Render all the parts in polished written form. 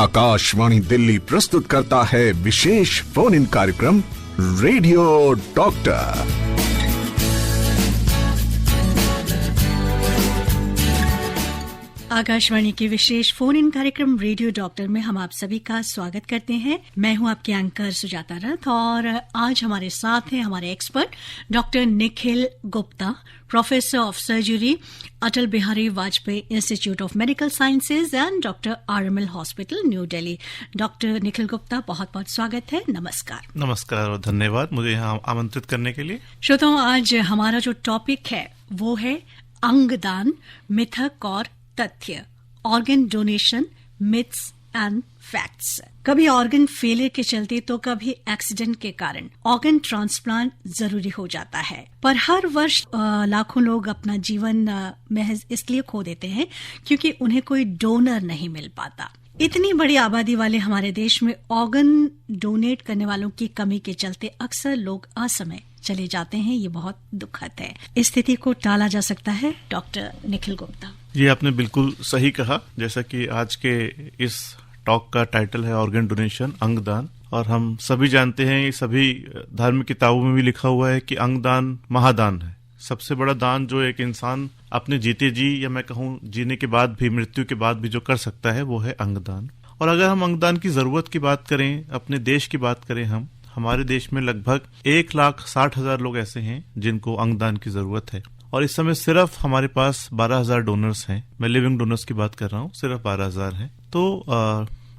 आकाशवाणी दिल्ली प्रस्तुत करता है विशेष फोन इन कार्यक्रम रेडियो डॉक्टर। आकाशवाणी के विशेष फोन इन कार्यक्रम रेडियो डॉक्टर में हम आप सभी का स्वागत करते हैं। मैं हूं आपके एंकर सुजाता रथ और आज हमारे साथ हैं हमारे expert doctor Nikhil Gupta, professor of surgery, Atal Bihari Vajpayee institute of medical sciences and doctor RML hospital, New Delhi. Doctor Nikhil Gupta, बहुत बहुत स्वागत है। नमस्कार। नमस्कार और धन्यवाद मुझे यहाँ आमंत्रित करने के लिए। श्रोताओं, आज हमारा जो टॉपिक है वो है अंगदान, मिथक और तथ्य, organ donation, myths and facts. कभी ऑर्गन फेलियर के चलते तो कभी एक्सीडेंट के कारण ऑर्गन ट्रांसप्लांट जरूरी हो जाता है, पर हर वर्ष लाखों लोग अपना जीवन महज इसलिए खो देते हैं क्योंकि उन्हें कोई डोनर नहीं मिल पाता। इतनी बड़ी आबादी वाले हमारे देश में ऑर्गन डोनेट करने वालों की कमी के चलते अक्सर लोग असमय चले जाते हैं। ये बहुत दुखद है। इस स्थिति को टाला जा सकता है, डॉक्टर निखिल गुप्ता? ये आपने बिल्कुल सही कहा। जैसा कि आज के इस टॉक का टाइटल है ऑर्गन डोनेशन, अंगदान, और हम सभी जानते हैं, सभी धार्मिक किताबों में भी लिखा हुआ है कि अंगदान महादान है। सबसे बड़ा दान जो एक इंसान अपने जीते जी या मैं कहूँ जीने के बाद भी, मृत्यु के बाद भी जो कर सकता है वो है अंगदान। और अगर हम अंगदान की जरूरत की बात करें, अपने देश की बात करें, हमारे देश में लगभग 1,60,000 लोग ऐसे हैं जिनको अंगदान की जरूरत है। और इस समय सिर्फ हमारे पास 12,000 डोनर्स हैं। मैं लिविंग डोनर्स की बात कर रहा हूँ, सिर्फ 12,000 हैं। तो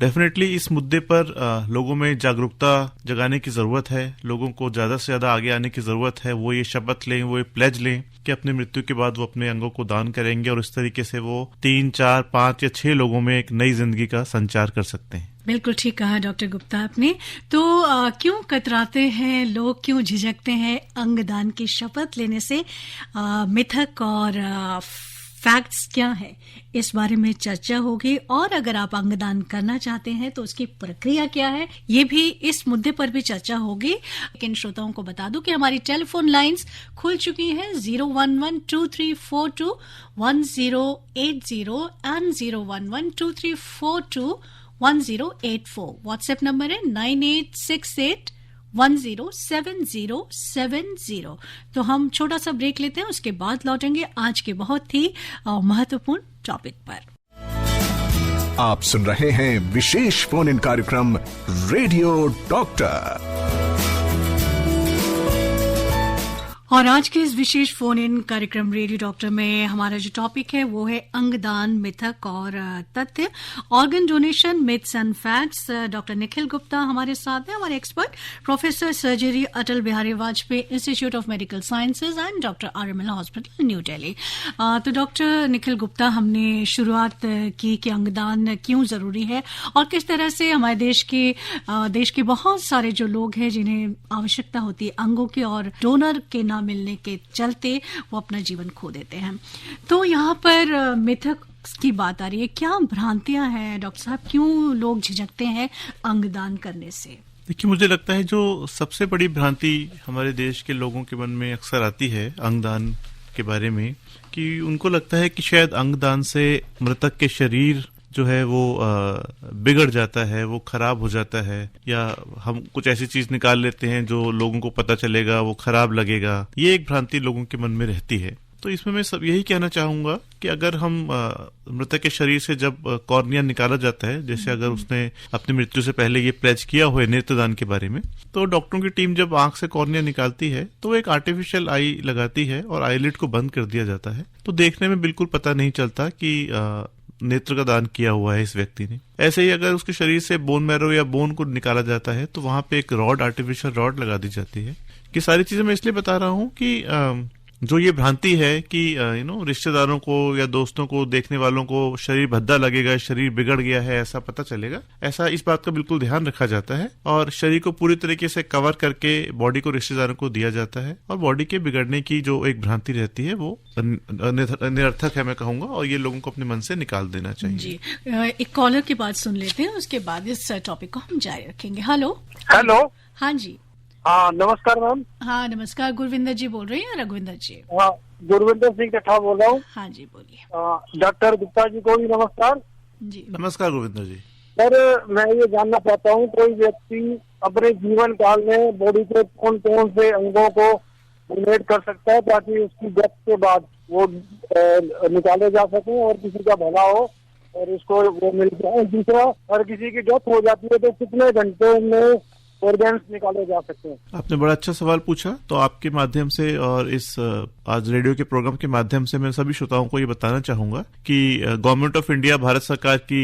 डेफिनेटली इस मुद्दे पर लोगों में जागरूकता जगाने की जरूरत है। लोगों को ज्यादा से ज्यादा आगे आने की जरूरत है। वो ये शपथ लें, वो ये प्लेज लें कि अपने मृत्यु के बाद वो अपने अंगों को दान करेंगे और इस तरीके से वो 3, 4, 5 या 6 लोगों में एक नई जिंदगी का संचार कर सकते हैं। बिल्कुल ठीक कहा डॉक्टर गुप्ता आपने। तो क्यों कतराते हैं लोग, क्यों झिझकते हैं अंगदान की शपथ लेने से? मिथक और फैक्ट्स क्या है, इस बारे में चर्चा होगी। और अगर आप अंगदान करना चाहते हैं तो उसकी प्रक्रिया क्या है, ये भी इस मुद्दे पर भी चर्चा होगी। लेकिन श्रोताओं को बता दूं कि हमारी टेलीफोन लाइंस खुल चुकी हैं 01123421080 एंड 01123421084। व्हाट्सएप नंबर है 9868107070। तो हम छोटा सा ब्रेक लेते हैं, उसके बाद लौटेंगे आज के बहुत ही महत्वपूर्ण टॉपिक पर। आप सुन रहे हैं विशेष फोन इन कार्यक्रम रेडियो डॉक्टर। और आज के इस विशेष फोन इन कार्यक्रम रेडियो डॉक्टर में हमारा जो टॉपिक है वो है अंगदान, मिथक और तथ्य, organ donation, myths and facts. Doctor Nikhil Gupta हमारे साथ हैं, हमारे expert, professor surgery, Atal Bihari Vajpayee institute of medical sciences and doctor RML hospital, New Delhi. तो डॉक्टर निखिल गुप्ता, हमने शुरुआत की कि अंगदान क्यों जरूरी है और किस तरह से हमारे देश के बहुत सारे जो लोग हैं जिन्हें आवश्यकता होती है अंगों की और डोनर के ना मिलने के चलते वो अपना जीवन खो देते हैं। तो यहाँ पर मिथक की बात आ रही है। क्या भ्रांतियां हैं डॉक्टर साहब, क्यों लोग झिझकते हैं अंगदान करने से? देखिए, मुझे लगता है जो सबसे बड़ी भ्रांति हमारे देश के लोगों के मन में अक्सर आती है अंगदान के बारे में, कि उनको लगता है कि शायद अंगदान से मृतक के शरीर जो है वो बिगड़ जाता है, वो खराब हो जाता है, या हम कुछ ऐसी चीज निकाल लेते हैं जो लोगों को पता चलेगा, वो खराब लगेगा। ये एक भ्रांति लोगों के मन में रहती है। तो इसमें मैं सब यही कहना चाहूंगा कि अगर हम मृतक के शरीर से जब कॉर्निया निकाला जाता है, जैसे अगर उसने अपनी मृत्यु से पहले ये प्लेज किया हुआ है नेत्रदान के बारे में, तो डॉक्टरों की टीम जब आंख से कॉर्निया निकालती है तो एक आर्टिफिशियल आई लगाती है और आईलिड को बंद कर दिया जाता है। तो देखने में बिल्कुल पता नहीं चलता कि नेत्र का दान किया हुआ है इस व्यक्ति ने। ऐसे ही अगर उसके शरीर से बोन मैरो या बोन को निकाला जाता है तो वहां पे एक आर्टिफिशियल रॉड लगा दी जाती है। कि सारी चीजें मैं इसलिए बता रहा हूँ कि जो ये भ्रांति है कि रिश्तेदारों को या दोस्तों को, देखने वालों को शरीर भद्दा लगेगा, शरीर बिगड़ गया है, ऐसा पता चलेगा, ऐसा इस बात का बिल्कुल ध्यान रखा जाता है और शरीर को पूरी तरीके से कवर करके बॉडी को रिश्तेदारों को दिया जाता है। और बॉडी के बिगड़ने की जो एक भ्रांति रहती है वो निरर्थक है, मैं कहूंगा, और ये लोगों को अपने मन से निकाल देना चाहिए। जी, एक कॉलर की बात सुन लेते हैं, उसके बाद इस टॉपिक को हम जारी रखेंगे। हेलो। हाँ जी। हाँ, नमस्कार मैम। हाँ नमस्कार, गुरविंदर जी बोल रहे हैं या रघुविंदर जी? हाँ, गुरविंदर सिंह कठा बोल रहा हूँ। हाँ जी बोलिए। डॉक्टर गुप्ता जी को भी नमस्कार। जी नमस्कार गुरविंदर जी। सर मैं ये जानना चाहता हूँ, कोई व्यक्ति अपने जीवन काल में बॉडी के कौन कौन से अंगों को डोनेट कर सकता है ताकि उसकी डेथ के बाद वो निकाले जा सके और किसी का भला हो और उसको वो मिल जाए। दूसरा, अगर किसी की डेथ हो जाती है तो कितने घंटे में ऑर्गन्स निकाले जा सकते हैं? आपने बड़ा अच्छा सवाल पूछा। तो आपके माध्यम से और इस आज रेडियो के प्रोग्राम के माध्यम से मैं सभी श्रोताओं को ये बताना चाहूंगा कि गवर्नमेंट ऑफ इंडिया, भारत सरकार की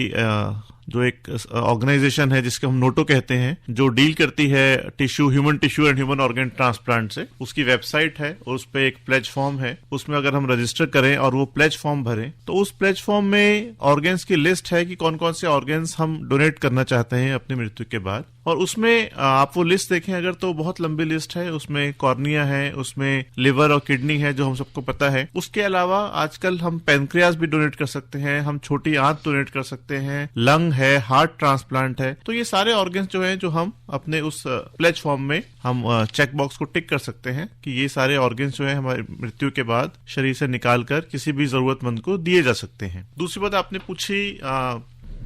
जो एक ऑर्गेनाइजेशन है जिसके हम नोटो कहते हैं, जो डील करती है human tissue and human organ transplant से, उसकी वेबसाइट है और उस पर एक प्लेज फॉर्म है। उसमें अगर हम रजिस्टर करें और वो प्लेज फॉर्म भरें तो उस प्लेज फॉर्म में ऑर्गन्स की लिस्ट है कि कौन कौन से ऑर्गन्स हम डोनेट करना चाहते हैं अपनी मृत्यु के बाद। और उसमें आप वो लिस्ट देखें अगर तो बहुत लंबी लिस्ट है। उसमें कॉर्निया है, उसमें लिवर और किडनी है जो हम सबको पता है। उसके अलावा आजकल हम पैनक्रियाज भी डोनेट कर सकते हैं, हम छोटी आंत डोनेट कर सकते हैं, लंग है, हार्ट ट्रांसप्लांट है। तो ये सारे ऑर्गन्स जो हैं जो हम अपने उस प्लेज फॉर्म में हम चेक बॉक्स को टिक कर सकते हैं कि ये सारे ऑर्गन्स जो है हमारी मृत्यु के बाद शरीर से निकालकर किसी भी जरूरतमंद को दिए जा सकते हैं। दूसरी बात आपने पूछी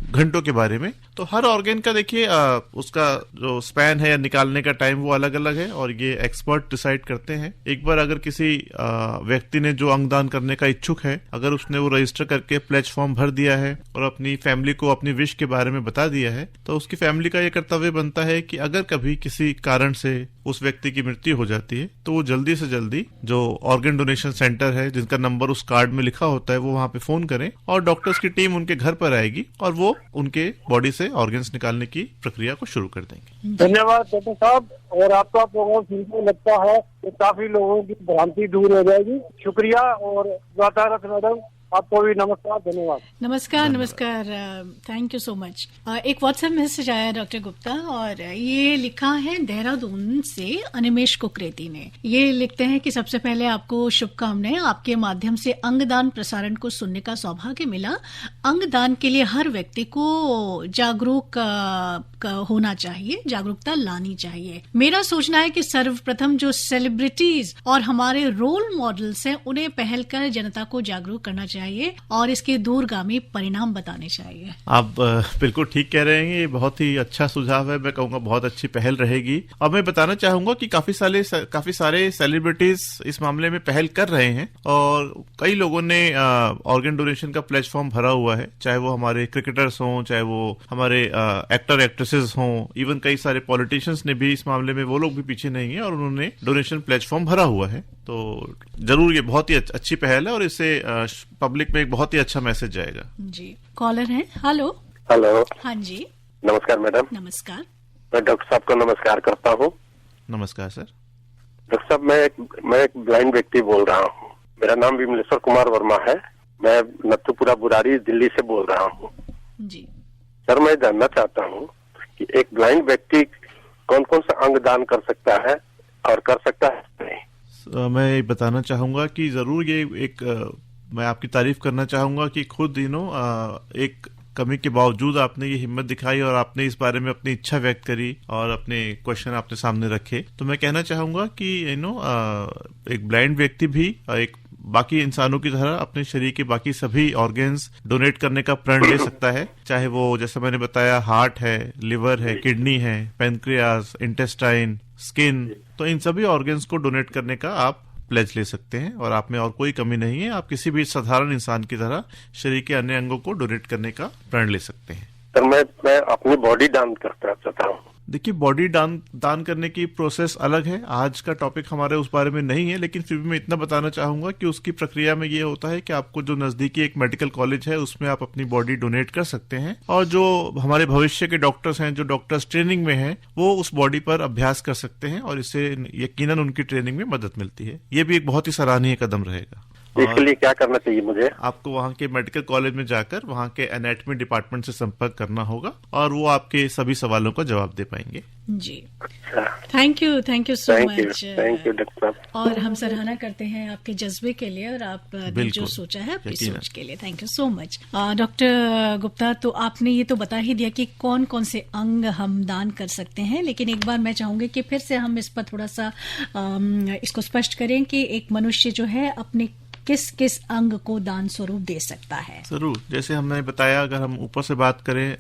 घंटों के बारे में। तो हर ऑर्गन का देखिए उसका जो स्पैन है या निकालने का टाइम वो अलग अलग है और ये एक्सपर्ट डिसाइड करते हैं। एक बार अगर किसी व्यक्ति ने जो अंगदान करने का इच्छुक है, अगर उसने वो रजिस्टर करके प्लेज फॉर्म भर दिया है और अपनी फैमिली को अपनी विश के बारे में बता दिया है, तो उसकी फैमिली का ये कर्तव्य बनता है कि अगर कभी किसी कारण से उस व्यक्ति की मृत्यु हो जाती है तो वो जल्दी से जल्दी जो ऑर्गन डोनेशन सेंटर है जिनका नंबर उस कार्ड में लिखा होता है वो वहां पे फोन करें और डॉक्टर्स की टीम उनके घर पर आएगी और वो उनके बॉडी से ऑर्गन्स निकालने की प्रक्रिया को शुरू कर देंगे। धन्यवाद डॉक्टर साहब, और आपका प्रोग्राम सुनकर लगता है कि काफी लोगों की भ्रांति दूर हो जाएगी। शुक्रिया और वातारत मैडम, आपको भी नमस्कार, धन्यवाद। नमस्कार, थैंक यू सो मच। एक व्हाट्सएप मैसेज आया डॉक्टर गुप्ता और ये लिखा है देहरादून से अनिमेश कुकरेती ने। ये लिखते हैं कि सबसे पहले आपको शुभकामनाएं, आपके माध्यम से अंगदान प्रसारण को सुनने का सौभाग्य मिला। अंगदान के लिए हर व्यक्ति को जागरूक होना चाहिए, जागरूकता लानी चाहिए। मेरा सोचना है कि सर्वप्रथम जो सेलिब्रिटीज और हमारे रोल मॉडल्स हैं उन्हें पहल कर जनता को जागरूक करना चाहिए और इसके दूरगामी परिणाम बताने चाहिए। आप बिल्कुल ठीक कह रहे हैं, ये बहुत ही अच्छा सुझाव है। मैं कहूँगा बहुत अच्छी पहल रहेगी। और मैं बताना चाहूंगा कि काफी सारे सेलिब्रिटीज इस मामले में पहल कर रहे हैं और कई लोगों ने ऑर्गन डोनेशन का प्लेज फॉर्म भरा हुआ है, चाहे वो हमारे क्रिकेटर्स हों, चाहे वो हमारे एक्टर एक्ट्रेसेस हों, इवन कई सारे पॉलिटिशियंस ने भी इस मामले में, वो लोग भी पीछे नहीं है और उन्होंने डोनेशन प्लेज फॉर्म भरा हुआ है। तो जरूर ये बहुत ही अच्छी पहल है और इससे पब्लिक में एक बहुत ही अच्छा मैसेज जाएगा। जी, कॉलर है। हेलो। हाँ जी, नमस्कार मैडम। नमस्कार। मैं डॉक्टर साहब को नमस्कार करता हूँ। नमस्कार सर। डॉक्टर साहब, मैं एक ब्लाइंड व्यक्ति बोल रहा हूँ। मेरा नाम विमलेश्वर कुमार वर्मा है। मैं नत्थुपुरा बुराड़ी, दिल्ली से बोल रहा हूँ। जी सर, मैं जानना चाहता हूँ कि एक ब्लाइंड व्यक्ति कौन कौन सा अंग दान कर सकता है और कर सकता है नहीं? मैं बताना चाहूंगा कि जरूर ये मैं आपकी तारीफ करना चाहूंगा कि खुद एक कमी के बावजूद आपने ये हिम्मत दिखाई और आपने इस बारे में अपनी इच्छा व्यक्त करी और अपने क्वेश्चन आपने सामने रखे। तो मैं कहना चाहूंगा कि एक ब्लाइंड व्यक्ति भी एक बाकी इंसानों की तरह अपने शरीर के बाकी सभी ऑर्गन्स डोनेट करने का प्रण ले सकता है, चाहे वो जैसे मैंने बताया हार्ट है, लिवर है, किडनी है, पैनक्रियाज, इंटेस्टाइन, स्किन। तो इन सभी ऑर्गन्स को डोनेट करने का आप प्लेज ले सकते हैं और आप में और कोई कमी नहीं है। आप किसी भी साधारण इंसान की तरह शरीर के अन्य अंगों को डोनेट करने का प्रण ले सकते हैं। सर, मैं अपनी बॉडी दान करना चाहता हूँ। देखिए, बॉडी दान करने की प्रोसेस अलग है। आज का टॉपिक हमारे उस बारे में नहीं है, लेकिन फिर भी मैं इतना बताना चाहूंगा कि उसकी प्रक्रिया में ये होता है कि आपको जो नजदीकी एक मेडिकल कॉलेज है उसमें आप अपनी बॉडी डोनेट कर सकते हैं और जो हमारे भविष्य के डॉक्टर्स हैं, जो डॉक्टर्स ट्रेनिंग में हैं, वो उस बॉडी पर अभ्यास कर सकते हैं और इससे यकीनन उनकी ट्रेनिंग में मदद मिलती है। ये भी एक बहुत ही सराहनीय कदम रहेगा। इसके लिए क्या करना चाहिए मुझे? आपको वहाँ के मेडिकल कॉलेज में जाकर वहाँ के एनाटॉमी डिपार्टमेंट से संपर्क करना होगा और वो आपके सभी सवालों का जवाब दे पाएंगे। जी, thank you so much. Thank you doctor साहब। और हम सराहना करते हैं आपके जज्बे के लिए और आपने जो सोचा है आपकी सोच के लिए। Thank you so much doctor Gupta. तो आपने ये तो बता ही दिया कि कौन कौन से अंग हम दान कर सकते हैं, लेकिन एक बार मैं चाहूंगी कि फिर से हम इस पर थोड़ा सा इसको स्पष्ट करें कि एक मनुष्य जो है अपने किस किस अंग को दान स्वरूप दे सकता है? जरूर, जैसे हमने बताया, अगर हम ऊपर से बात करें,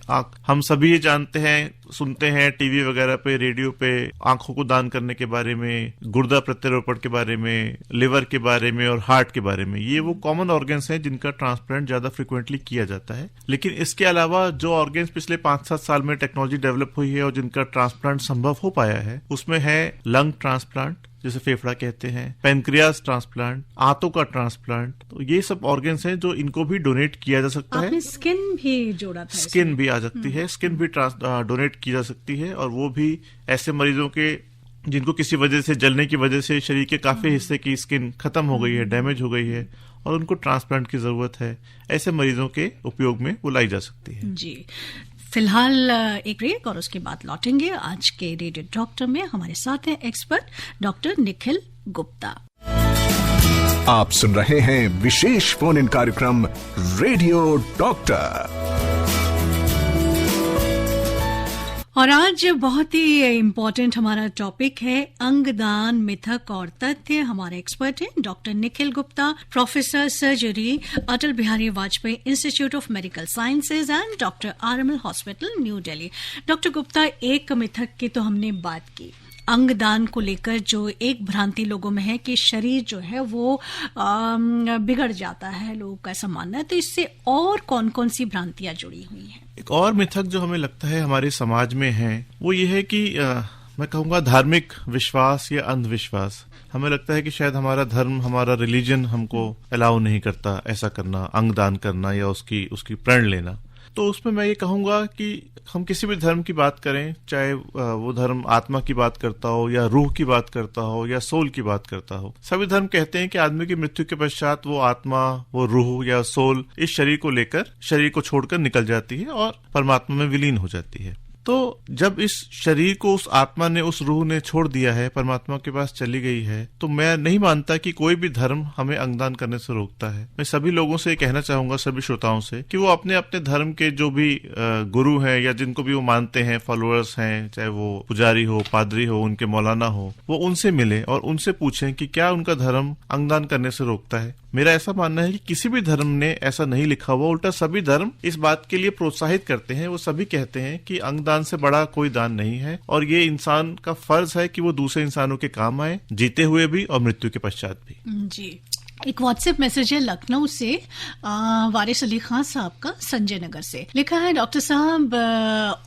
हम सभी ये जानते हैं, सुनते हैं टीवी वगैरह पे, रेडियो पे, आंखों को दान करने के बारे में, गुर्दा प्रत्यारोपण के बारे में, लिवर के बारे में और हार्ट के बारे में। ये वो कॉमन ऑर्गन्स हैं जिनका ट्रांसप्लांट ज्यादा फ्रिक्वेंटली किया जाता है। लेकिन इसके अलावा जो ऑर्गन्स पिछले 5-7 साल में टेक्नोलॉजी डेवलप हुई है और जिनका ट्रांसप्लांट संभव हो पाया है, उसमें है लंग ट्रांसप्लांट, जिसे फेफड़ा कहते हैं, पैनक्रियाज ट्रांसप्लांट, आंतों का ट्रांसप्लांट। तो ये सब ऑर्गन्स हैं जो इनको भी डोनेट किया जा सकता है। आपने स्किन भी जोड़ा था, स्किन भी आ सकती है, स्किन भी डोनेट की जा सकती है, और वो भी ऐसे मरीजों के जिनको किसी वजह से, जलने की वजह से शरीर के काफी हिस्से की स्किन खत्म हो गई है, डैमेज हो गई है और उनको ट्रांसप्लांट की जरूरत है, ऐसे मरीजों के उपयोग में वो लाई जा सकती है। जी, फिलहाल एक ब्रेक और उसके बाद लौटेंगे। आज के रेडियो डॉक्टर में हमारे साथ हैं एक्सपर्ट डॉक्टर निखिल गुप्ता। आप सुन रहे हैं विशेष फोन इन कार्यक्रम रेडियो डॉक्टर, और आज बहुत ही इम्पोर्टेंट हमारा टॉपिक है अंगदान, मिथक और तथ्य। हमारे एक्सपर्ट हैं doctor Nikhil Gupta, professor surgery, Atal Bihari Vajpayee institute of medical sciences and doctor RML hospital, New Delhi. Doctor Gupta, एक मिथक की तो हमने बात की, अंगदान को लेकर जो एक भ्रांति लोगों में है कि शरीर जो है वो बिगड़ जाता है, लोगों का ऐसा मानना है। तो इससे और कौन कौन सी भ्रांतियां जुड़ी हुई हैं? एक और मिथक जो हमें लगता है हमारे समाज में है, वो ये है कि मैं कहूँगा धार्मिक विश्वास या अंधविश्वास। हमें लगता है कि शायद हमारा धर्म, हमारा रिलीजन हमको अलाउ नहीं करता ऐसा करना, अंगदान करना या उसकी प्रण लेना। तो उसमें मैं ये कहूंगा कि हम किसी भी धर्म की बात करें, चाहे वो धर्म आत्मा की बात करता हो या रूह की बात करता हो या सोल की बात करता हो, सभी धर्म कहते हैं कि आदमी की मृत्यु के पश्चात वो आत्मा, वो रूह या सोल इस शरीर को लेकर, शरीर को छोड़कर निकल जाती है और परमात्मा में विलीन हो जाती है। तो जब इस शरीर को उस आत्मा ने, उस रूह ने छोड़ दिया है, परमात्मा के पास चली गई है, तो मैं नहीं मानता कि कोई भी धर्म हमें अंगदान करने से रोकता है। मैं सभी लोगों से कहना चाहूंगा, सभी श्रोताओं से, कि वो अपने अपने धर्म के जो भी गुरु हैं या जिनको भी वो मानते हैं, फॉलोअर्स हैं, चाहे वो पुजारी हो, पादरी हो, उनके मौलाना हो, वो उनसे मिले और उनसे पूछें कि क्या उनका धर्म अंगदान करने से रोकता है। मेरा ऐसा मानना है कि किसी भी धर्म ने ऐसा नहीं लिखा हुआ, उल्टा सभी धर्म इस बात के लिए प्रोत्साहित करते हैं। वो सभी कहते हैं कि अंगदान से बड़ा कोई दान नहीं है और ये इंसान का फर्ज है कि वो दूसरे इंसानों के काम आए, जीते हुए भी और मृत्यु के पश्चात भी। जी, एक व्हाट्सएप मैसेज है लखनऊ से, वारिस अली खान साहब का, संजय नगर से। लिखा है, डॉक्टर साहब,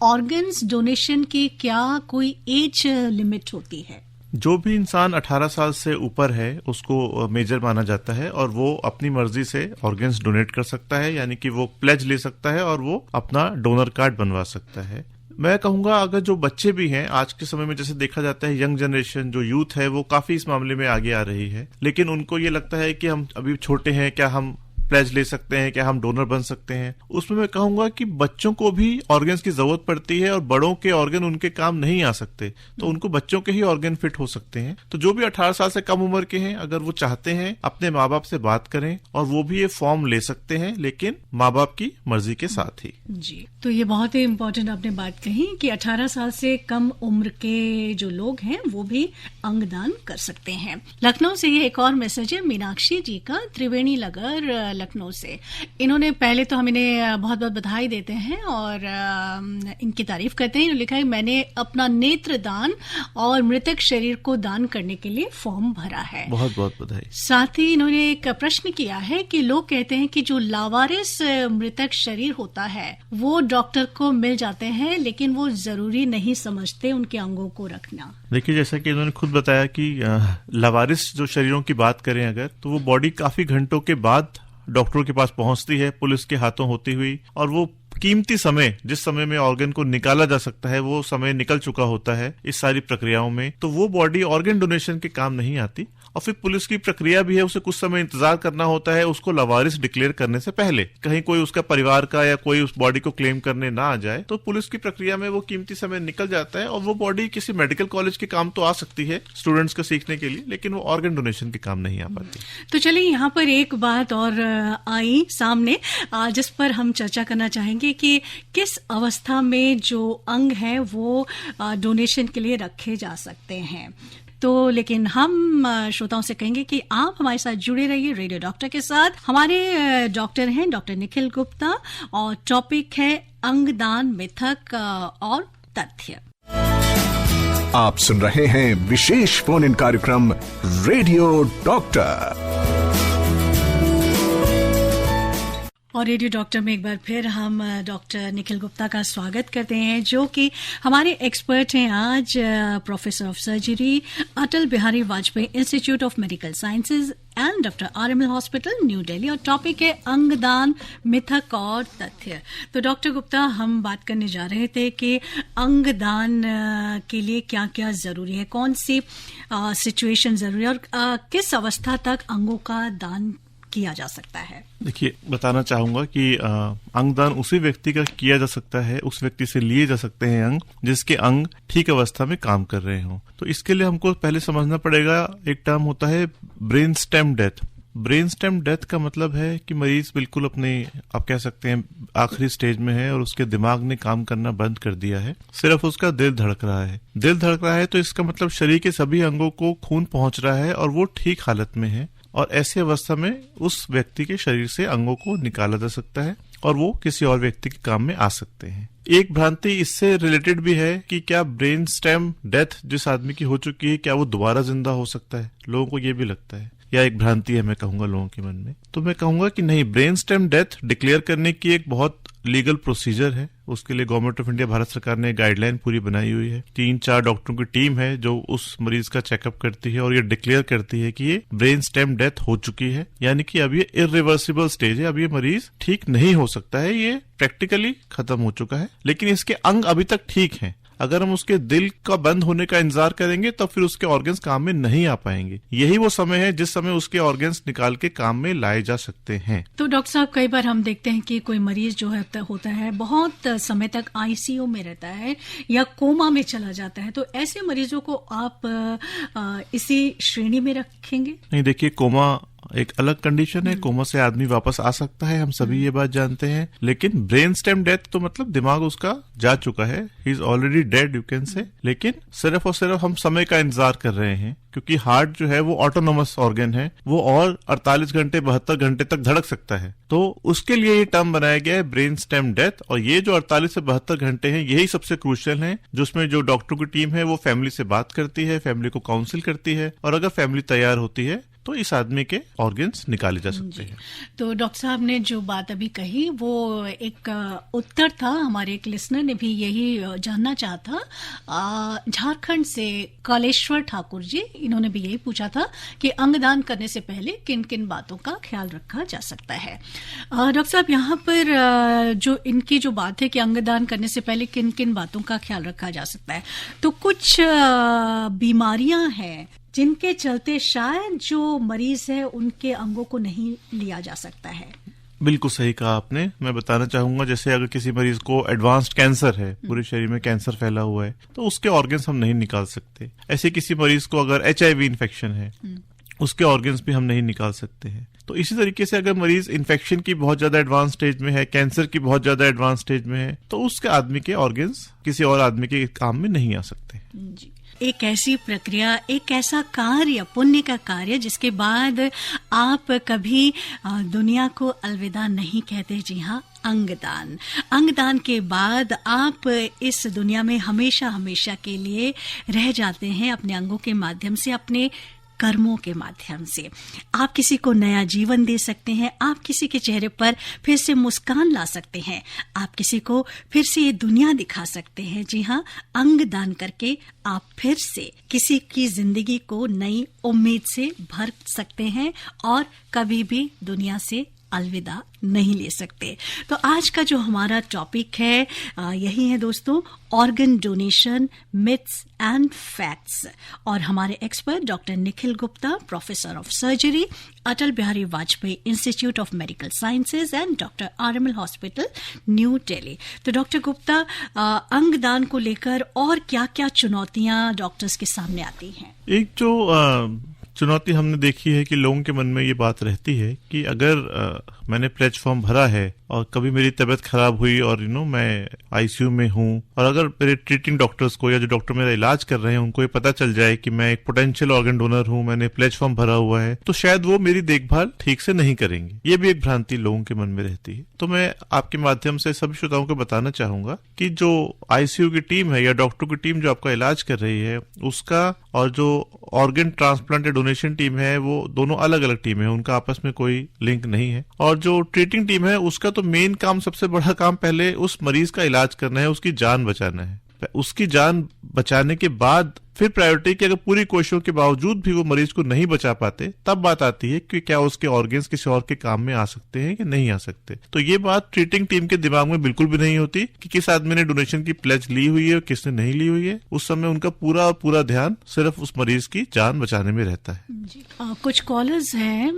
ऑर्गन्स डोनेशन की क्या कोई एज लिमिट होती है? जो भी इंसान 18 साल से ऊपर है उसको मेजर माना जाता है और वो अपनी मर्जी से ऑर्गन्स डोनेट कर सकता है, यानी कि वो प्लेज ले सकता है और वो अपना डोनर कार्ड बनवा सकता है। मैं कहूंगा अगर जो बच्चे भी हैं, आज के समय में जैसे देखा जाता है, यंग जनरेशन जो यूथ है वो काफी इस मामले में आगे आ रही है, लेकिन उनको ये लगता है कि हम अभी छोटे हैं, क्या हम प्लेज ले सकते हैं, क्या हम डोनर बन सकते हैं। उसमें मैं कहूंगा कि बच्चों को भी ऑर्गन्स की जरूरत पड़ती है और बड़ों के ऑर्गन उनके काम नहीं आ सकते, तो उनको बच्चों के ही ऑर्गन फिट हो सकते हैं। तो जो भी 18 साल से कम उम्र के हैं, अगर वो चाहते हैं, अपने माँ बाप से बात करें और वो भी ये फॉर्म ले सकते हैं, लेकिन माँ बाप की मर्जी के साथ ही। जी, तो ये बहुत ही इम्पोर्टेंट आपने बात कही कि 18 साल से कम उम्र के जो लोग हैं वो भी अंगदान कर सकते हैं। लखनऊ से ये एक और मैसेज है मीनाक्षी जी का, त्रिवेणी नगर लखनऊ से। इन्होंने पहले तो हम इन्हें बहुत बहुत बधाई देते हैं और इनकी तारीफ करते हैं। इन्होंने लिखा है, मैंने अपना नेत्र दान और मृतक शरीर को दान करने के लिए फॉर्म भरा है। बहुत बहुत बधाई। साथ ही इन्होंने एक प्रश्न किया है कि लोग कहते हैं कि जो लावारिस मृतक शरीर होता है वो डॉक्टर को मिल जाते हैं, लेकिन वो जरूरी नहीं समझते उनके अंगों को रखना। देखिए, जैसा कि इन्होंने खुद बताया कि लावारिस जो शरीरों की बात करें अगर, तो वो बॉडी काफी घंटों के बाद डॉक्टरों के पास पहुंचती है, पुलिस के हाथों होती हुई, और वो कीमती समय, जिस समय में ऑर्गन को निकाला जा सकता है, वो समय निकल चुका होता है इस सारी प्रक्रियाओं में। तो वो बॉडी ऑर्गन डोनेशन के काम नहीं आती। और फिर पुलिस की प्रक्रिया भी है, उसे कुछ समय इंतजार करना होता है उसको लावारिस डिक्लेयर करने से पहले, कहीं कोई उसका परिवार का या कोई उस बॉडी को क्लेम करने ना आ जाए। तो पुलिस की प्रक्रिया में वो कीमती समय निकल जाता है और वो बॉडी किसी मेडिकल कॉलेज के काम तो आ सकती है स्टूडेंट्स को सीखने के लिए, लेकिन वो ऑर्गन डोनेशन के काम नहीं आ पाती। तो चलिए, यहाँ पर एक बात और आई सामने जिस पर हम चर्चा करना चाहेंगे कि किस अवस्था में जो अंग है वो डोनेशन के लिए रखे जा सकते हैं। तो लेकिन हम श्रोताओं से कहेंगे कि आप हमारे साथ जुड़े रहिए रेडियो डॉक्टर के साथ। हमारे डॉक्टर हैं डॉक्टर निखिल गुप्ता और टॉपिक है अंगदान, मिथक और तथ्य। आप सुन रहे हैं विशेष फोन इन कार्यक्रम रेडियो डॉक्टर। और रेडियो डॉक्टर में एक बार फिर हम डॉक्टर निखिल गुप्ता का स्वागत करते हैं, जो कि हमारे एक्सपर्ट हैं आज, professor of surgery, Atal Bihari Vajpayee institute of medical sciences and doctor RML hospital, New Delhi. और टॉपिक है अंगदान, मिथक और तथ्य। तो डॉक्टर गुप्ता, हम बात करने जा रहे थे कि अंगदान के लिए क्या क्या जरूरी है, कौन सी सिचुएशन जरूरी है और किस अवस्था तक अंगों का दान किया जा सकता है। देखिए, बताना चाहूंगा कि अंगदान उसी व्यक्ति का किया जा सकता है, उस व्यक्ति से लिए जा सकते हैं अंग जिसके अंग ठीक अवस्था में काम कर रहे हों। तो इसके लिए हमको पहले समझना पड़ेगा, एक टर्म होता है brain stem death. Brain stem death का मतलब है कि मरीज बिल्कुल अपने, आप कह सकते हैं, आखिरी स्टेज में है और उसके दिमाग ने काम करना बंद कर दिया है, सिर्फ उसका दिल धड़क रहा है। दिल धड़क रहा है तो इसका मतलब शरीर के सभी अंगों को खून पहुंच रहा है और वो ठीक हालत में है, और ऐसी अवस्था में उस व्यक्ति के शरीर से अंगों को निकाला जा सकता है और वो किसी और व्यक्ति के काम में आ सकते हैं। एक भ्रांति इससे रिलेटेड भी है कि क्या ब्रेन स्टेम डेथ जिस आदमी की हो चुकी है, क्या वो दोबारा जिंदा हो सकता है? लोगों को ये भी लगता है, या एक भ्रांति है मैं कहूंगा लोगों के मन में। तो मैं कहूंगा कि नहीं, ब्रेन स्टेम डेथ डिक्लेयर करने की एक बहुत लीगल प्रोसीजर है। उसके लिए गवर्नमेंट ऑफ इंडिया, भारत सरकार ने गाइडलाइन पूरी बनाई हुई है। 3-4 डॉक्टरों की टीम है जो उस मरीज का चेकअप करती है और ये डिक्लेयर करती है कि ये ब्रेन स्टेम डेथ हो चुकी है, यानी कि अब ये इरिवर्सिबल स्टेज है, अब ये मरीज ठीक नहीं हो सकता है, ये प्रैक्टिकली खत्म हो चुका है। लेकिन इसके अंग अभी तक ठीक हैं। अगर हम उसके दिल का बंद होने का इंतजार करेंगे तो फिर उसके ऑर्गन्स काम में नहीं आ पाएंगे। यही वो समय है जिस समय उसके ऑर्गन्स निकाल के काम में लाए जा सकते हैं। तो डॉक्टर साहब, कई बार हम देखते हैं कि कोई मरीज जो है होता है बहुत समय तक ICU में रहता है या कोमा में चला जाता है, तो ऐसे मरीजों को आप इसी श्रेणी में रखेंगे? नहीं, देखिए, कोमा एक अलग कंडीशन है। कोमा से आदमी वापस आ सकता है, हम सभी ये बात जानते हैं। लेकिन ब्रेन स्टेम डेथ तो मतलब दिमाग उसका जा चुका है, he is already dead you can say. लेकिन सिर्फ और सिर्फ हम समय का इंतजार कर रहे हैं, क्योंकि हार्ट जो है वो ऑटोनोमस ऑर्गन है, वो और 48 घंटे 72 घंटे तक धड़क सकता है। तो उसके लिए ये टर्म बनाया गया है ब्रेन स्टेम डेथ। और ये जो 48 से 72 घंटे हैं, यही सबसे क्रूशियल है, जिसमें जो डॉक्टरों की टीम है वो फैमिली से बात करती है, फैमिली को काउंसिल करती है, और अगर फैमिली तैयार होती है तो इस आदमी के ऑर्गन्स निकाले जा सकते हैं। तो डॉक्टर साहब ने जो बात अभी कही वो एक उत्तर था, हमारे एक लिसनर ने भी यही जानना चाहा था, झारखंड से कालेश्वर ठाकुर जी, इन्होंने भी यही पूछा था कि अंगदान करने से पहले किन किन बातों का ख्याल रखा जा सकता है। डॉक्टर साहब, यहाँ पर जो इनकी जो बात है कि अंगदान करने से पहले किन किन बातों का ख्याल रखा जा सकता है, तो कुछ बीमारियां हैं जिनके चलते शायद जो मरीज है उनके अंगों को नहीं लिया जा सकता है। बिल्कुल सही कहा आपने। मैं बताना चाहूंगा, जैसे अगर किसी मरीज को एडवांस्ड कैंसर है, पूरे शरीर में कैंसर फैला हुआ है, तो उसके ऑर्गन्स हम नहीं निकाल सकते। ऐसे किसी मरीज को अगर HIV इन्फेक्शन है, उसके ऑर्गन्स भी हम नहीं निकाल सकते हैं। तो इसी तरीके से अगर मरीज इन्फेक्शन की बहुत ज्यादा एडवांस स्टेज में है, कैंसर की बहुत ज्यादा एडवांस स्टेज में है, तो उसके आदमी के ऑर्गन्स किसी और आदमी के काम में नहीं आ सकते। जी। एक ऐसी प्रक्रिया, एक ऐसा कार्य, पुण्य का कार्य, जिसके बाद आप कभी दुनिया को अलविदा नहीं कहते। जी हाँ, अंगदान। अंगदान के बाद आप इस दुनिया में हमेशा हमेशा के लिए रह जाते हैं, अपने अंगों के माध्यम से, अपने कर्मों के माध्यम से। आप किसी को नया जीवन दे सकते हैं, आप किसी के चेहरे पर फिर से मुस्कान ला सकते हैं, आप किसी को फिर से ये दुनिया दिखा सकते हैं। जी हाँ, अंग दान करके आप फिर से किसी की जिंदगी को नई उम्मीद से भर सकते हैं और कभी भी दुनिया से अलविदा नहीं ले सकते। तो आज का जो हमारा टॉपिक है यही है दोस्तों, organ donation, myths and facts. और हमारे expert doctor Nikhil Gupta, professor of surgery, Atal Bihari Vajpayee institute of medical sciences and doctor RML hospital, New Delhi. तो डॉक्टर गुप्ता, अंगदान को लेकर और क्या क्या चुनौतियां डॉक्टर्स के सामने आती हैं? एक जो चुनौती हमने देखी है कि लोगों के मन में ये बात रहती है कि अगर मैंने प्लेज फॉर्म भरा है और कभी मेरी तबीयत खराब हुई और मैं आईसीयू में हूँ, और अगर मेरे ट्रीटिंग डॉक्टर्स को या जो डॉक्टर मेरा इलाज कर रहे हैं उनको ये पता चल जाए कि मैं एक पोटेंशियल ऑर्गन डोनर हूँ, मैंने प्लेज फॉर्म भरा हुआ है, तो शायद वो मेरी देखभाल ठीक से नहीं करेंगे। ये भी एक भ्रांति लोगों के मन में रहती है। तो मैं आपके माध्यम से सभी श्रोताओं को बताना चाहूंगा कि जो आईसीयू की टीम है या डॉक्टर की टीम जो आपका इलाज कर रही है उसका और जो ऑर्गन ट्रांसप्लांट या डोनेशन टीम है वो दोनों अलग अलग टीम है, उनका आपस में कोई लिंक नहीं है। और जो ट्रीटिंग टीम है उसका तो मेन काम, सबसे बड़ा काम पहले उस मरीज का इलाज करना है, उसकी जान बचाना है। उसकी जान बचाने के बाद फिर प्रायोरिटी की अगर पूरी कोशिशों के बावजूद भी वो मरीज को नहीं बचा पाते, तब बात आती है कि क्या उसके ऑर्गन्स किसी और के काम में आ सकते हैं कि नहीं आ सकते। तो ये बात ट्रीटिंग टीम के दिमाग में बिल्कुल भी नहीं होती कि किस आदमी ने डोनेशन की प्लेज ली हुई है और किसने नहीं ली हुई है। उस समय उनका पूरा ध्यान सिर्फ उस मरीज की जान बचाने में रहता है। जी, कुछ कॉलर्स हैं।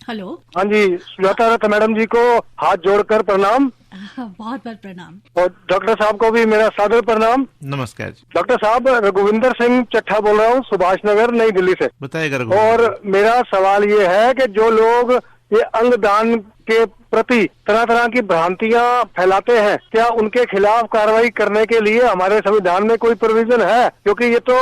हेलो। हाँ जी, सुजाता रथ मैडम जी को हाथ जोड़कर प्रणाम। बहुत बहुत प्रणाम। और डॉक्टर साहब को भी मेरा सादर प्रणाम। नमस्कार जी। डॉक्टर साहब, रघुविंदर सिंह चट्ठा बोल रहा हूँ, सुभाष नगर, नई दिल्ली से। बताइएगा। और मेरा सवाल ये है कि जो लोग ये अंगदान के प्रति तरह तरह की भ्रांतियां फैलाते हैं, क्या उनके खिलाफ कार्रवाई करने के लिए हमारे संविधान में कोई प्रोविजन है? क्योंकि ये तो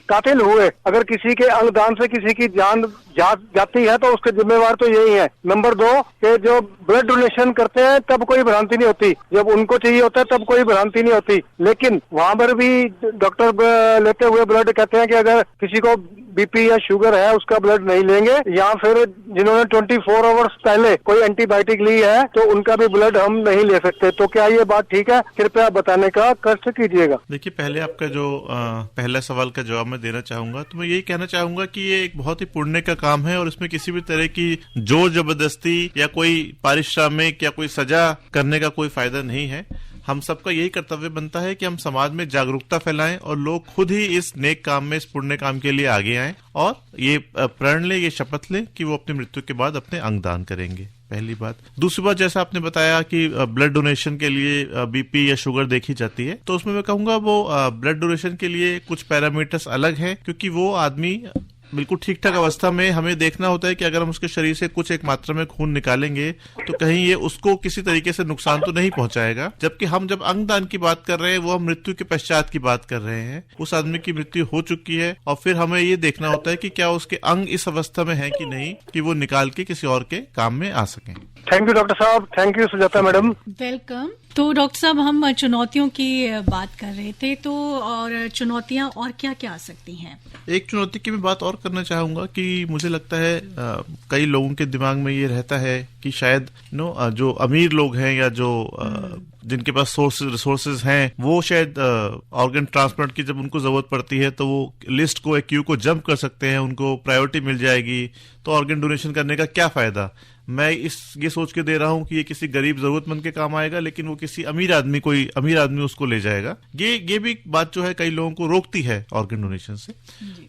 कातिल हुए। अगर किसी के अंगदान से किसी की जान जाती है तो उसके जिम्मेवार तो यही है। नंबर 2 कि जो ब्लड डोनेशन करते हैं तब कोई भ्रांति नहीं होती, जब उनको चाहिए होता है तब कोई भ्रांति नहीं होती। लेकिन वहां पर भी डॉक्टर लेते हुए ब्लड कहते हैं कि अगर किसी को बीपी या शुगर है उसका ब्लड नहीं लेंगे, या फिर जिन्होंने 24 आवर्स पहले कोई एंटीबायोटिक ली है तो उनका भी ब्लड हम नहीं ले सकते। तो क्या ये बात ठीक है? कृपया बताने का कष्ट कीजिएगा। देखिए, पहले आपका जो पहला सवाल का जवाब मैं देना चाहूंगा, तो मैं यही कहना चाहूंगा कि ये एक बहुत ही पुण्य का काम है और इसमें किसी भी तरह की जोर जबरदस्ती या कोई पारिश्रमिक या कोई सजा करने का कोई फायदा नहीं है। हम सबका यही कर्तव्य बनता है कि हम समाज में जागरूकता फैलाएं और लोग खुद ही इस नेक काम में, इस पुण्य काम के लिए आगे आएं और ये प्रण लें, ये शपथ लें कि वो अपनी मृत्यु के बाद अपने अंग दान करेंगे। पहली बात। दूसरी बात, जैसा आपने बताया कि ब्लड डोनेशन के लिए बीपी या शुगर देखी जाती है, तो उसमें मैं कहूंगा वो ब्लड डोनेशन के लिए कुछ पैरामीटर्स अलग हैं, क्योंकि वो आदमी बिल्कुल ठीक ठाक अवस्था में हमें देखना होता है कि अगर हम उसके शरीर से कुछ एक मात्रा में खून निकालेंगे तो कहीं ये उसको किसी तरीके से नुकसान तो नहीं पहुंचाएगा। जबकि हम जब अंगदान की बात कर रहे हैं वो हम मृत्यु के पश्चात की बात कर रहे हैं। उस आदमी की मृत्यु हो चुकी है और फिर हमें ये देखना होता है कि क्या उसके अंग इस अवस्था में है कि नहीं कि वो निकाल के किसी और के काम में आ सकें। थैंक यू डॉक्टर साहब। Thank you Sujata madam. Welcome. तो डॉक्टर साहब, हम चुनौतियों की बात कर रहे थे, तो और चुनौतियां और क्या क्या आ सकती हैं? एक चुनौती की मैं बात और करना चाहूंगा कि मुझे लगता है कई लोगों के दिमाग में ये रहता है कि शायद जो अमीर लोग हैं या जो जिनके पास रिसोर्सेज हैं वो शायद ऑर्गन ट्रांसप्लांट की जब उनको जरूरत पड़ती है तो वो लिस्ट को, क्यू को जंप कर सकते हैं, उनको प्रायोरिटी मिल जाएगी, तो ऑर्गन डोनेशन करने का क्या फायदा। मैं ये सोच के दे रहा हूं कि ये किसी गरीब जरूरतमंद के काम आएगा, लेकिन वो किसी अमीर आदमी उसको ले जाएगा। ये भी बात जो है कई लोगों को रोकती है ऑर्गन डोनेशन से।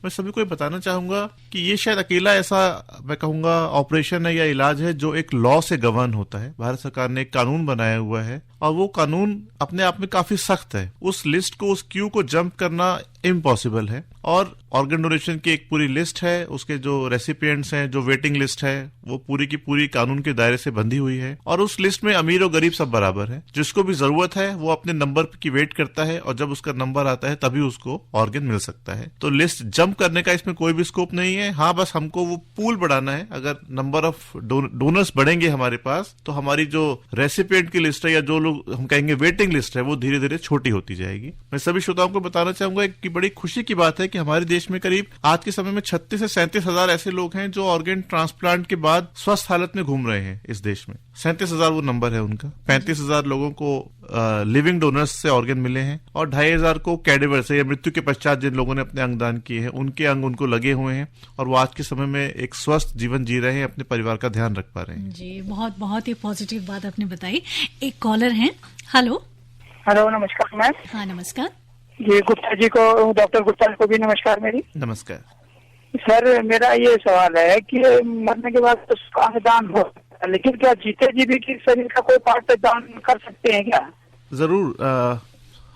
मैं सभी को बताना चाहूंगा कि ये शायद अकेला ऐसा मैं कहूंगा ऑपरेशन है या इलाज है जो एक लॉ से गवर्न होता है। भारत सरकार ने एक कानून बनाया हुआ है और वो कानून अपने आप में काफी सख्त है। उस लिस्ट को, उस क्यू को जंप करना इम्पॉसिबल है। और ऑर्गन डोनेशन की एक पूरी लिस्ट है, उसके जो रेसिपिएंट्स हैं, जो वेटिंग लिस्ट है, वो पूरी की पूरी कानून के दायरे से बंधी हुई है। और उस लिस्ट में अमीर और गरीब सब बराबर है। जिसको भी जरूरत है वो अपने नंबर की वेट करता है और जब उसका नंबर आता है तभी उसको ऑर्गन मिल सकता है। तो लिस्ट जंप करने का इसमें कोई भी स्कोप नहीं है। हाँ, बस हमको वो पूल बढ़ाना है। अगर नंबर ऑफ डोनर्स बढ़ेंगे हमारे पास तो हमारी जो रेसिपिएंट की लिस्ट है या जो लोग हम कहेंगे वेटिंग लिस्ट है वो धीरे धीरे छोटी होती जाएगी। मैं सभी श्रोताओं को बताना चाहूंगा कि बड़ी खुशी की बात है कि हमारे देश में करीब आज के समय में 36 से 37 हजार ऐसे लोग हैं जो ऑर्गन ट्रांसप्लांट के बाद स्वस्थ हालत में घूम रहे हैं इस देश में। 37,000 वो नंबर है उनका। 35,000 लोगों को लिविंग डोनर्स से ऑर्गन मिले हैं और 2,500 को कैडेवर से या मृत्यु के पश्चात जिन लोगों ने अपने अंगदान किए हैं उनके अंग उनको लगे हुए हैं और वो आज के समय में एक स्वस्थ जीवन जी रहे हैं, अपने परिवार का ध्यान रख पा रहे हैं। जी, बहुत बहुत ही पॉजिटिव बात आपने बताई। एक कॉलर है। हेलो। हेलो, नमस्कार मैम। हाँ, नमस्कार जी, गुप्ता जी को, डॉक्टर गुप्ता को भी नमस्कार मेरी। नमस्कार सर, मेरा ये सवाल है कि मरने के बाद तो अंगदान हो, लेकिन क्या जीते जी भी शरीर का कोई पार्ट दान कर सकते हैं क्या? जरूर।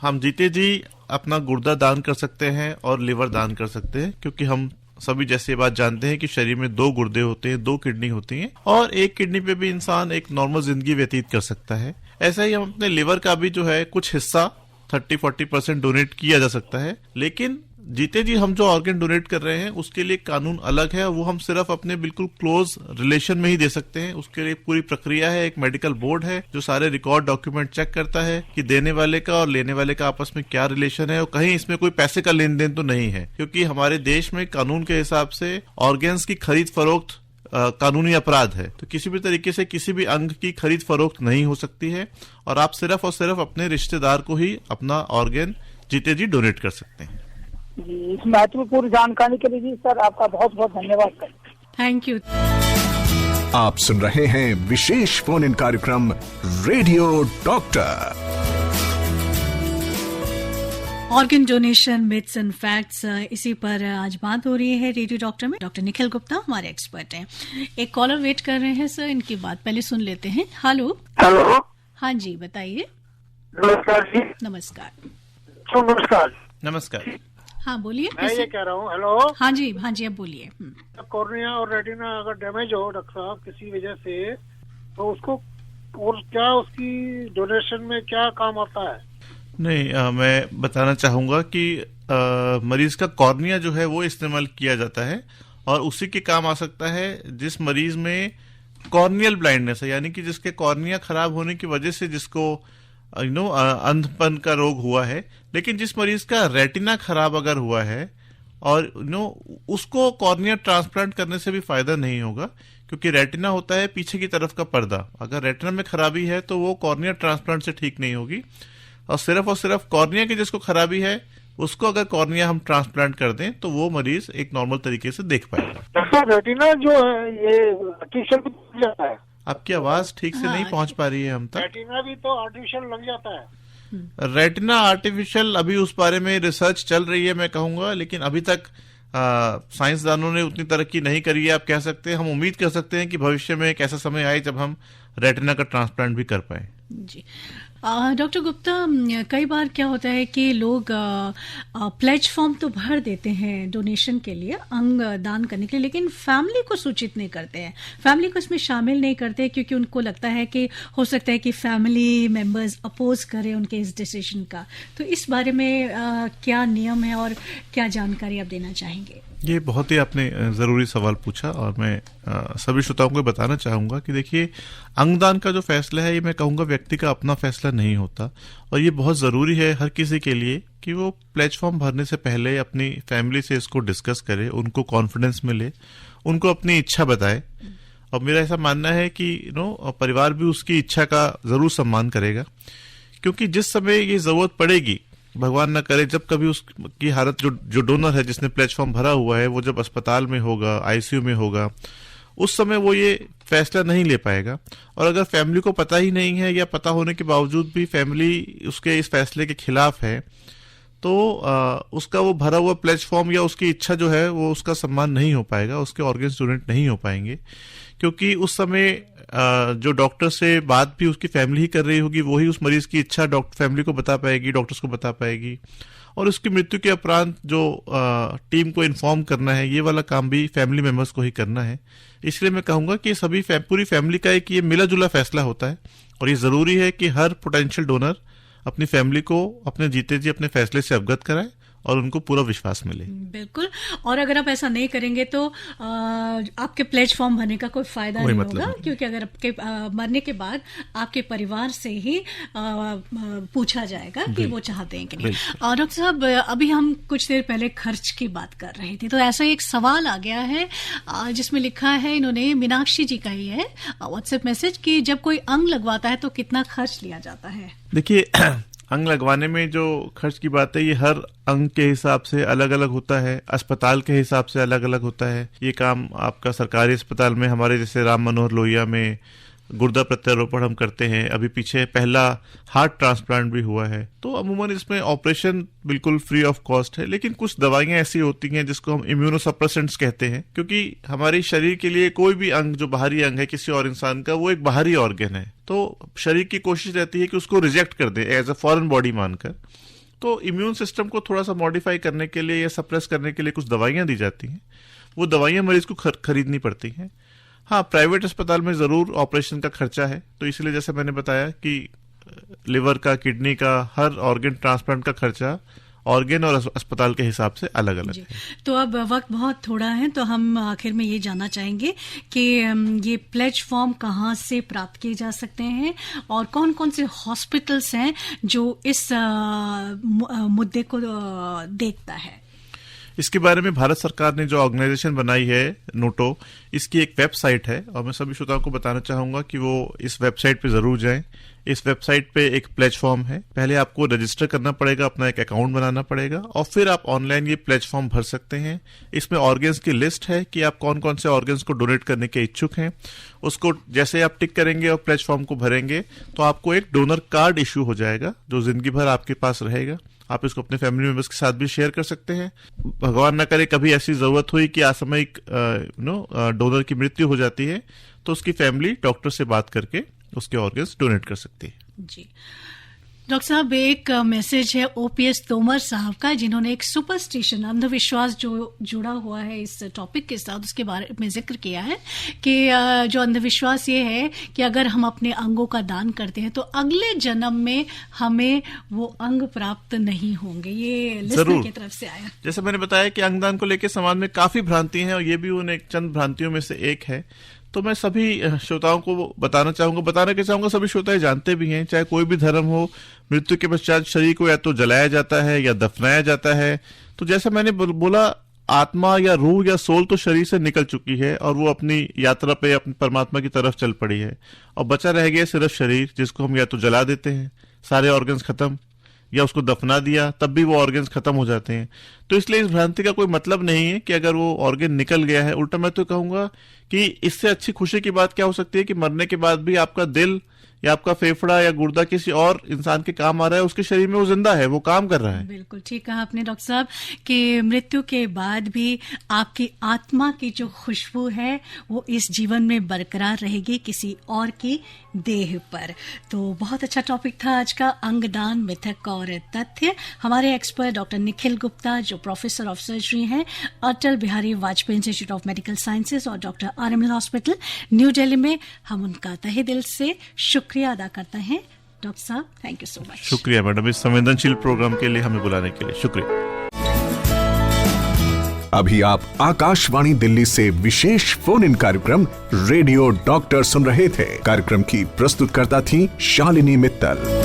हम जीते जी अपना गुर्दा दान कर सकते हैं और लिवर दान कर सकते हैं, क्योंकि हम सभी जैसे बात जानते हैं कि शरीर में 2 गुर्दे होते हैं, 2 किडनी होती हैं और एक किडनी पे भी इंसान एक नॉर्मल जिंदगी व्यतीत कर सकता है। ऐसा ही हम अपने लिवर का भी जो है कुछ हिस्सा 30-40% डोनेट किया जा सकता है, लेकिन जीते जी हम जो ऑर्गन डोनेट कर रहे हैं उसके लिए कानून अलग है, वो हम सिर्फ अपने बिल्कुल क्लोज रिलेशन में ही दे सकते हैं। उसके लिए पूरी प्रक्रिया है, एक मेडिकल बोर्ड है जो सारे रिकॉर्ड डॉक्यूमेंट चेक करता है कि देने वाले का और लेने वाले का आपस में क्या रिलेशन है और कहीं इसमें कोई पैसे का लेन देन तो नहीं है, क्योंकि हमारे देश में कानून के हिसाब से ऑर्गन्स की खरीद फरोख्त कानूनी अपराध है। तो किसी भी तरीके से किसी भी अंग की खरीद फरोख्त नहीं हो सकती है और आप सिर्फ और सिर्फ अपने रिश्तेदार को ही अपना ऑर्गन जीते जी डोनेट कर सकते हैं। जी, इस महत्वपूर्ण जानकारी के लिए जी सर आपका बहुत बहुत धन्यवाद सर। Thank you. आप सुन रहे हैं विशेष फोन इन कार्यक्रम radio doctor. Organ donation myths and facts, इसी पर आज बात हो रही है रेडियो डॉक्टर में। डॉक्टर निखिल गुप्ता हमारे एक्सपर्ट हैं। एक कॉलर वेट कर रहे हैं सर, इनकी बात पहले सुन लेते हैं। हेलो। हेलो। हाँ जी, बताइए। नमस्कार जी। नमस्कार। नमस्कार। नमस्कार। हाँ बोलिए। मैं ये कह रहा हूँ, हेलो। हाँ जी, हाँ जी, अब बोलिए। कॉर्निया और रेटिना अगर डैमेज हो डॉक्टर साहब किसी वजह से, तो उसको और क्या उसकी डोनेशन में क्या काम आता है? नहीं, मैं बताना चाहूंगा कि मरीज का कॉर्निया जो है वो इस्तेमाल किया जाता है और उसी के काम आ सकता है जिस मरीज में कॉर्नियल ब्लाइंडनेस है, यानी कि जिसके कॉर्निया खराब होने की वजह से जिसको अंधपन का रोग हुआ है। लेकिन जिस मरीज का रेटिना खराब अगर हुआ है और उसको कॉर्निया ट्रांसप्लांट करने से भी फायदा नहीं होगा, क्योंकि रेटिना होता है पीछे की तरफ का पर्दा। अगर रेटिना में खराबी है तो वो कॉर्निया ट्रांसप्लांट से ठीक नहीं होगी और सिर्फ कॉर्निया की जिसको खराबी है उसको अगर कॉर्निया हम ट्रांसप्लांट कर दें तो वो मरीज एक नॉर्मल तरीके से देख पाएगा। डॉक्टर रेटिना जो है ये आर्टिफिशियल भी लग जाता है? आपकी आवाज ठीक से नहीं पहुंच पा रही है हम तक। रेटिना भी तो आर्टिफिशियल लग जाता है? रेटिना आर्टिफिशियल अभी उस बारे में रिसर्च चल रही है मैं कहूंगा, लेकिन अभी तक साइंसदानों ने उतनी तरक्की नहीं करी है। आप कह सकते हैं, हम उम्मीद कर सकते हैं कि भविष्य में एक ऐसा समय आए जब हम रेटिना का ट्रांसप्लांट भी कर पाए। जी डॉक्टर गुप्ता, कई बार क्या होता है कि लोग प्लेज फॉर्म तो भर देते हैं डोनेशन के लिए, अंग दान करने के लिए, लेकिन फैमिली को सूचित नहीं करते हैं, फैमिली को इसमें शामिल नहीं करते, क्योंकि उनको लगता है कि हो सकता है कि फैमिली मेंबर्स अपोज करें उनके इस डिसीजन का। तो इस बारे में क्या नियम है और क्या जानकारी आप देना चाहेंगे? ये बहुत ही आपने जरूरी सवाल पूछा और मैं सभी श्रोताओं को बताना चाहूंगा कि देखिए, अंगदान का जो फैसला है ये मैं कहूंगा व्यक्ति का अपना फैसला नहीं होता और ये बहुत जरूरी है हर किसी के लिए कि वो प्लेज फॉर्म भरने से पहले अपनी फैमिली से इसको डिस्कस करे, उनको कॉन्फिडेंस मिले, उनको अपनी इच्छा बताए। और मेरा ऐसा मानना है कि परिवार भी उसकी इच्छा का जरूर सम्मान करेगा, क्योंकि जिस समय ये जरूरत पड़ेगी, भगवान न करे जब कभी उसकी हालत जो डोनर है जिसने प्लेज फॉर्म भरा हुआ है वो जब अस्पताल में होगा, आईसीयू में होगा, उस समय वो ये फैसला नहीं ले पाएगा। और अगर फैमिली को पता ही नहीं है या पता होने के बावजूद भी फैमिली उसके इस फैसले के खिलाफ है, तो उसका वो भरा हुआ प्लेज फॉर्म या उसकी इच्छा जो है वो उसका सम्मान नहीं हो पाएगा, उसके ऑर्गन्स डोनेट नहीं हो पाएंगे, क्योंकि उस समय जो डॉक्टर से बात भी उसकी फैमिली ही कर रही होगी, वही उस मरीज की इच्छा फैमिली को बता पाएगी, डॉक्टर्स को बता पाएगी। और उसकी मृत्यु के उपरांत जो टीम को इन्फॉर्म करना है, ये वाला काम भी फैमिली मेंबर्स को ही करना है। इसलिए मैं कहूंगा कि पूरी फैमिली का एक ये मिला जुला फैसला होता है और ये जरूरी है कि हर पोटेंशियल डोनर अपनी फैमिली को अपने जीते जी अपने फैसले से अवगत कराए और उनको पूरा विश्वास मिले। बिल्कुल। और अगर आप ऐसा नहीं करेंगे तो आपके प्लेज फॉर्म भरने का कोई फायदा नहीं होगा, क्योंकि अगर आपके मरने के बाद आपके परिवार से ही पूछा जाएगा कि वो चाहते हैं कि नहीं। और डॉक्टर साहब, अभी हम कुछ देर पहले खर्च की बात कर रहे थे, तो ऐसा एक सवाल आ गया है जिसमें लिखा है, इन्होंने मीनाक्षी जी का ही है व्हाट्सएप मैसेज, कि जब कोई अंग लगवाता है तो कितना खर्च लिया जाता है? देखिए, अंग लगवाने में जो खर्च की बात है ये हर अंग के हिसाब से अलग अलग होता है, अस्पताल के हिसाब से अलग अलग होता है। ये काम आपका सरकारी अस्पताल में, हमारे जैसे राम मनोहर लोहिया में गुर्दा प्रत्यारोपण हम करते हैं, अभी पीछे पहला हार्ट ट्रांसप्लांट भी हुआ है, तो अमूमन इसमें ऑपरेशन बिल्कुल फ्री ऑफ कॉस्ट है। लेकिन कुछ दवाइयां ऐसी होती हैं जिसको हम इम्यूनोसप्रेसेंट्स कहते हैं, क्योंकि हमारे शरीर के लिए कोई भी अंग जो बाहरी अंग है किसी और इंसान का, वो एक बाहरी ऑर्गन है, तो शरीर की कोशिश रहती है कि उसको रिजेक्ट कर दे एज अ फॉरेन बॉडी मानकर। तो इम्यून सिस्टम को थोड़ा सा मॉडिफाई करने के लिए या सप्रेस करने के लिए कुछ दवाइयाँ दी जाती हैं। वो दवाइयाँ मरीज को खरीदनी पड़ती हैं। हाँ, प्राइवेट अस्पताल में ज़रूर ऑपरेशन का खर्चा है, तो इसलिए जैसे मैंने बताया कि लिवर का, किडनी का, हर ऑर्गन ट्रांसप्लांट का खर्चा ऑर्गन और अस्पताल के हिसाब से अलग अलग है। तो अब वक्त बहुत थोड़ा है, तो हम आखिर में ये जानना चाहेंगे कि ये प्लेज फॉर्म कहाँ से प्राप्त किए जा सकते हैं और कौन कौन से हॉस्पिटल्स हैं जो इस मुद्दे को देखता है। इसके बारे में भारत सरकार ने जो ऑर्गेनाइजेशन बनाई है नोटो, इसकी एक वेबसाइट है और मैं सभी श्रोताओं को बताना चाहूंगा कि वो इस वेबसाइट पे जरूर जाएं। इस वेबसाइट पे एक प्लेटफॉर्म है, पहले आपको रजिस्टर करना पड़ेगा, अपना एक अकाउंट बनाना पड़ेगा और फिर आप ऑनलाइन ये प्लेटफॉर्म भर सकते हैं। इसमें ऑर्गन्स की लिस्ट है कि आप कौन कौन से ऑर्गन्स को डोनेट करने के इच्छुक हैं। उसको जैसे आप टिक करेंगे और प्लेटफॉर्म को भरेंगे तो आपको एक डोनर कार्ड इश्यू हो जाएगा जो जिंदगी भर आपके पास रहेगा। आप इसको अपने फैमिली मेंबर्स के साथ भी शेयर कर सकते हैं। भगवान ना करे कभी ऐसी जरूरत हुई कि असामयिक डोनर की मृत्यु हो जाती है तो उसकी फैमिली डॉक्टर से बात करके उसके ऑर्गन्स डोनेट कर सकती है। जी डॉक्टर साहब, एक मैसेज है ओपीएस तोमर साहब का, जिन्होंने एक सुपरस्टिशन, अंधविश्वास जो जुड़ा हुआ है इस टॉपिक के साथ, उसके बारे में जिक्र किया है कि जो अंधविश्वास ये है कि अगर हम अपने अंगों का दान करते हैं तो अगले जन्म में हमें वो अंग प्राप्त नहीं होंगे। ये लिस्टर की तरफ से आया। जैसे मैंने बताया कि अंगदान को लेकर समाज में काफी भ्रांति है और ये भी उन एक चंद भ्रांतियों में से एक है। तो मैं सभी श्रोताओं को बताना चाहूंगा, सभी श्रोता जानते भी हैं, चाहे कोई भी धर्म हो, मृत्यु के पश्चात शरीर को या तो जलाया जाता है या दफनाया जाता है। तो जैसा मैंने बोला, आत्मा या रूह या सोल तो शरीर से निकल चुकी है और वो अपनी यात्रा पे अपनी परमात्मा की तरफ चल पड़ी है और बचा रह गया सिर्फ शरीर, जिसको हम या तो जला देते हैं, सारे ऑर्गन्स खत्म, या उसको दफना दिया तब भी वो ऑर्गन्स खत्म हो जाते हैं। तो इसलिए इस भ्रांति का कोई मतलब नहीं है कि अगर वो ऑर्गन निकल गया है। उल्टा मैं तो कहूंगा कि इससे अच्छी खुशी की बात क्या हो सकती है कि मरने के बाद भी आपका दिल या आपका फेफड़ा या गुर्दा किसी और इंसान के काम आ रहा है, उसके शरीर में वो जिंदा है, वो काम कर रहा है। बिल्कुल ठीक कहा आपने डॉक्टर साहब कि मृत्यु के बाद भी आपकी आत्मा की जो खुशबू है वो इस जीवन में बरकरार रहेगी किसी और की देह पर। तो बहुत अच्छा टॉपिक था आज का, अंगदान, मिथक और तथ्य। हमारे एक्सपर्ट डॉक्टर निखिल गुप्ता, जो प्रोफेसर ऑफ सर्जरी हैं Atal Bihari Vajpayee institute of medical sciences और doctor RML hospital New Delhi में, हम उनका तहे दिल से शुक्रिया अदा करते हैं। डॉक्टर साहब, थैंक यू सो मच। शुक्रिया मैडम, इस संवेदनशील प्रोग्राम के लिए हमें बुलाने के लिए शुक्रिया। अभी आप आकाशवाणी दिल्ली से विशेष फोन इन कार्यक्रम रेडियो डॉक्टर सुन रहे थे। कार्यक्रम की प्रस्तुतकर्ता थी शालिनी मित्तल।